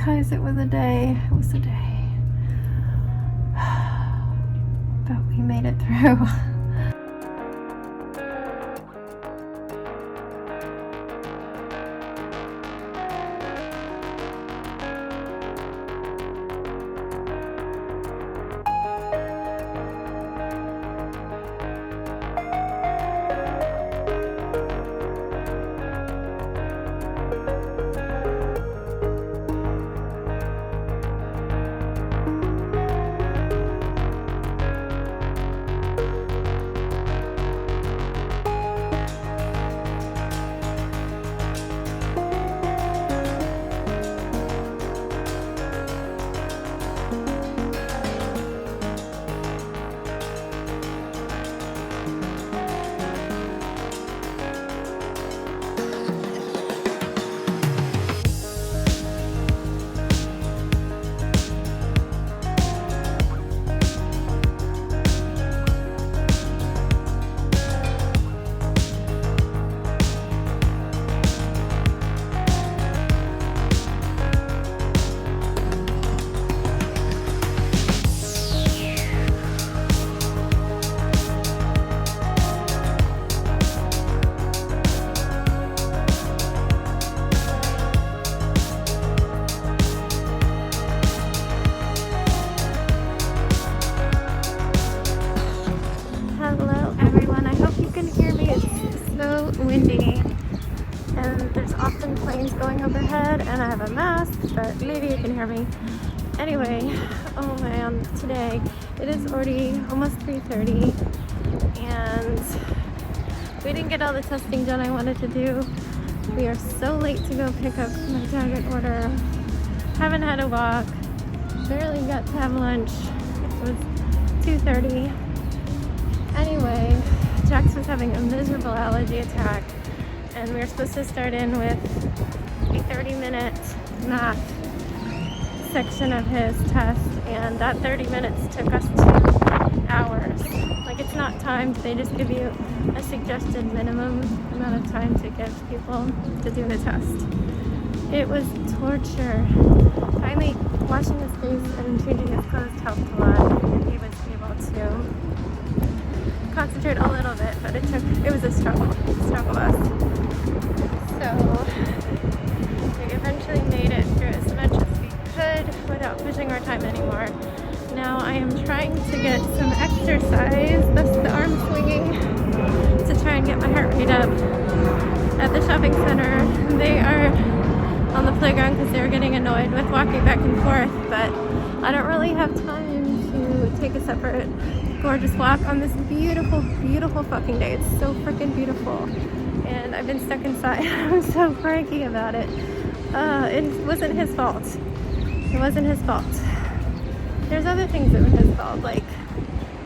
guys, it was a day. It was a day. But we made it through. Windy and there's often planes going overhead, and I have a mask, but maybe you can hear me. Anyway, oh man, today it is already almost 3:30 and we didn't get all the testing done I wanted to do. We are so late to go pick up my Target order. Haven't had a walk, barely got to have lunch. It was 2:30. Anyway, Jax was having a miserable allergy attack, and we were supposed to start in with a 30-minute math section of his test, and that 30 minutes took us 2 hours. Like, it's not timed, they just give you a suggested minimum amount of time to give people to do the test. It was torture. Finally, washing his face and changing his clothes helped a lot, and he was able to concentrate a little bit, but it was a struggle bus. So we eventually made it through as much as we could without pushing our time anymore. Now I am trying to get some exercise, thus the arm swinging, to try and get my heart rate up. At the shopping center, they are on the playground because they were getting annoyed with walking back and forth, but I don't really have time to take a separate gorgeous walk on this beautiful, beautiful fucking day. It's so freaking beautiful, and I've been stuck inside. I'm so cranky about it. It wasn't his fault. It wasn't his fault. There's other things that were his fault, like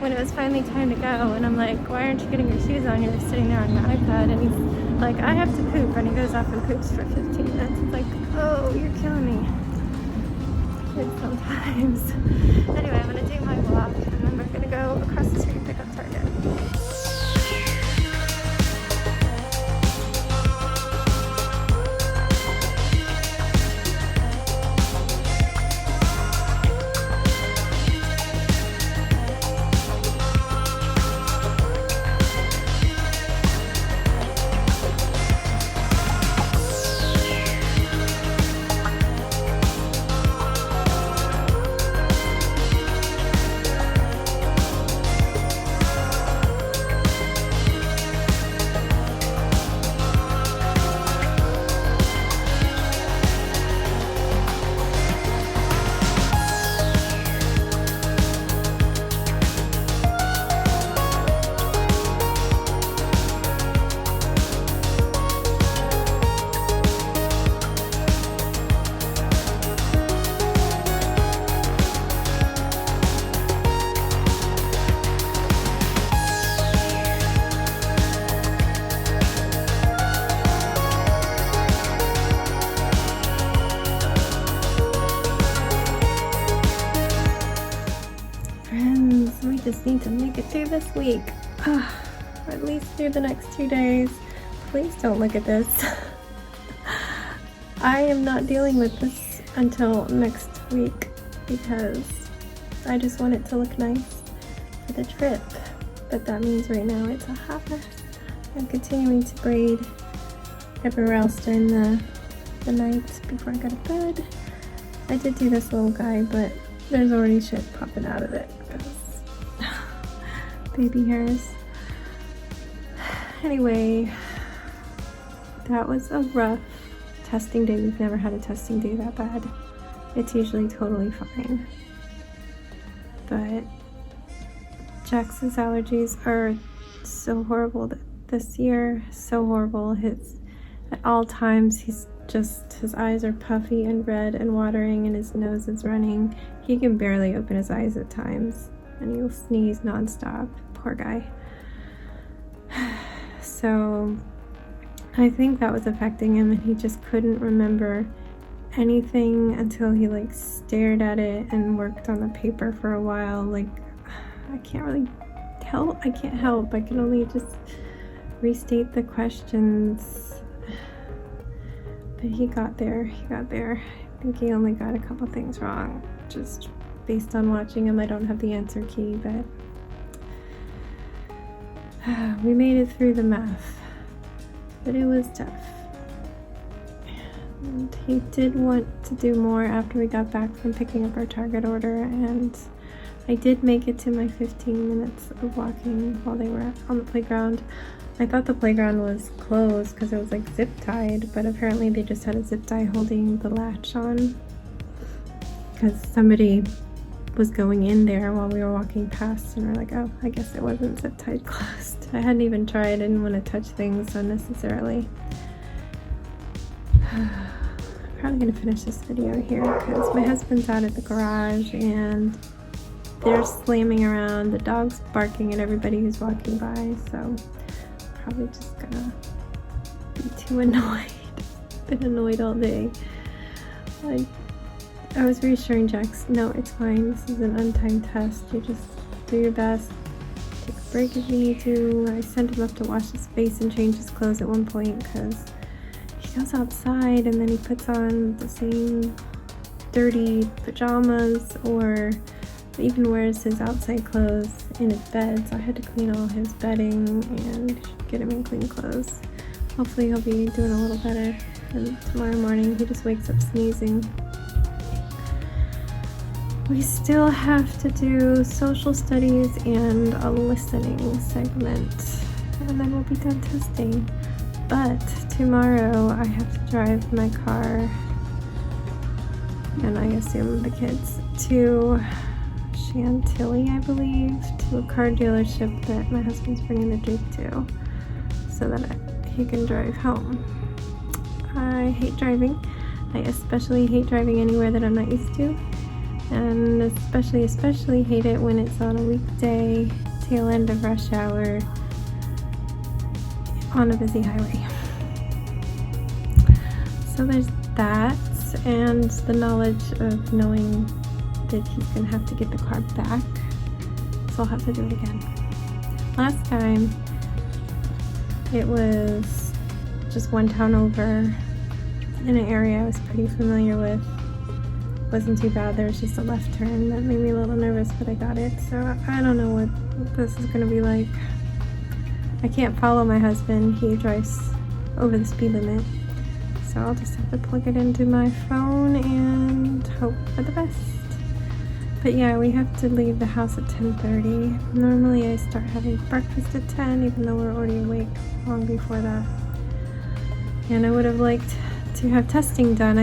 when it was finally time to go, and I'm like, why aren't you getting your shoes on? You're sitting there on your iPad, and he's like, I have to poop, and he goes off and poops for 15 minutes. It's like, oh, you're killing me. Kids sometimes. Anyway, I'm gonna do my walk, and then we're gonna go across the street and pick up Target. Just need to make it through this week, or at least through the next 2 days. Please don't look at this. I am not dealing with this until next week because I just want it to look nice for the trip. But that means right now it's a hot mess. I'm continuing to braid everywhere else during the night before I go to bed. I did do this little guy, but there's already shit popping out of it because baby hairs. Anyway, that was a rough testing day. We've never had a testing day that bad. It's usually totally fine. But Jax's allergies are so horrible this year. So horrible. At all times, his eyes are puffy and red and watering and his nose is running. He can barely open his eyes at times and he'll sneeze nonstop. Poor guy. So I think that was affecting him and he just couldn't remember anything until he like stared at it and worked on the paper for a while. Like, I can't really help. I can't help. I can only just restate the questions. But he got there. I think he only got a couple things wrong. Just based on watching him, I don't have the answer key, but we made it through the math. But it was tough. And he did want to do more after we got back from picking up our Target order, and I did make it to my 15 minutes of walking while they were on the playground. I thought the playground was closed because it was like zip tied, but apparently they just had a zip tie holding the latch on because somebody was going in there while we were walking past and we're like, oh, I guess it wasn't zip tied closed. I hadn't even tried. I didn't want to touch things unnecessarily. I'm probably gonna finish this video here because my husband's out at the garage and they're slamming around. The dog's barking at everybody who's walking by, so probably just gonna be too annoyed. Been annoyed all day. I was reassuring Jax, no, it's fine. This is an untimed test. You just do your best. Take a break if you need to. I sent him up to wash his face and change his clothes at one point because he goes outside and then he puts on the same dirty pajamas or even wears his outside clothes in his bed. So I had to clean all his bedding and get him in clean clothes. Hopefully he'll be doing a little better. And tomorrow morning he just wakes up sneezing. We still have to do social studies and a listening segment, and then we'll be done testing. But tomorrow I have to drive my car, and I assume the kids, to Chantilly, I believe, to a car dealership that my husband's bringing the Jeep to, so that he can drive home. I hate driving. I especially hate driving anywhere that I'm not used to. And especially hate it when it's on a weekday, tail end of rush hour, on a busy highway. So there's that, and the knowledge of knowing that he's gonna have to get the car back, so I'll have to do it again. Last time, it was just one town over in an area I was pretty familiar with. Wasn't too bad. There was just a left turn that made me a little nervous, but I got it. So I don't know what this is gonna be like. I can't follow my husband. He drives over the speed limit. So I'll just have to plug it into my phone and hope for the best. But yeah, we have to leave the house at 10:30. Normally I start having breakfast at 10, even though we're already awake long before that. And I would have liked to have testing done.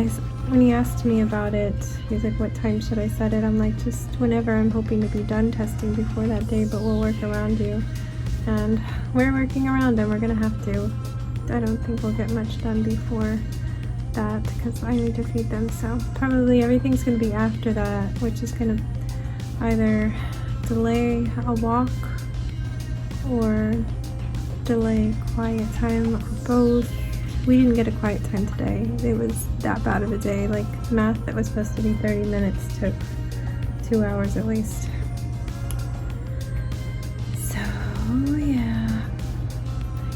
When he asked me about it, he's like, what time should I set it? I'm like, just whenever. I'm hoping to be done testing before that day, but we'll work around you. And we're working around him. We're gonna have to. I don't think we'll get much done before that because I need to feed them. So probably everything's gonna be after that, which is gonna either delay a walk or delay quiet time, or both. We didn't get a quiet time today. It was that bad of a day. Like math that was supposed to be 30 minutes took 2 hours at least. So yeah,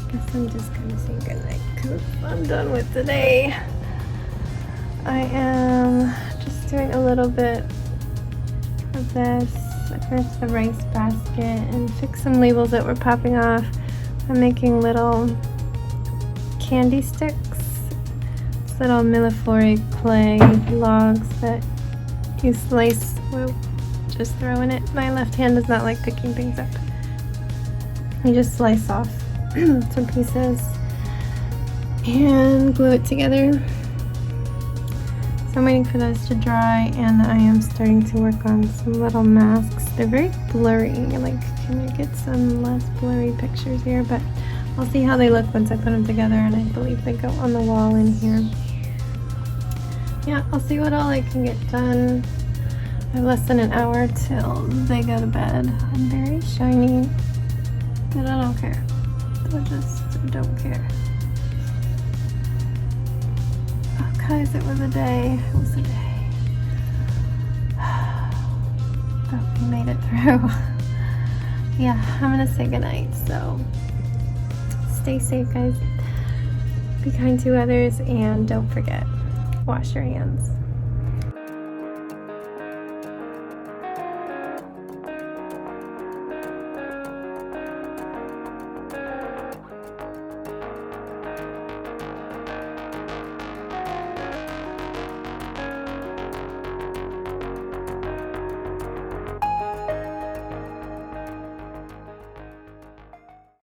I guess I'm just gonna say goodnight because I'm done with today. I am just doing a little bit of this. I finished the rice basket and fixed some labels that were popping off. I'm making little candy sticks. It's little millefleur clay logs that you slice. Whoa, just throw in it. My left hand does not like picking things up. You just slice off some pieces and glue it together. So I'm waiting for those to dry, and I am starting to work on some little masks. They're very blurry. Like, can you get some less blurry pictures here? But I'll see how they look once I put them together, and I believe they go on the wall in here. Yeah, I'll see what all I can get done. I have less than an hour till they go to bed. I'm very shiny, but I don't care. I just don't care. Oh, guys, it was a day. It was a day. But we made it through. Yeah, I'm gonna say goodnight. So stay safe, guys. Be kind to others, and don't forget, wash your hands.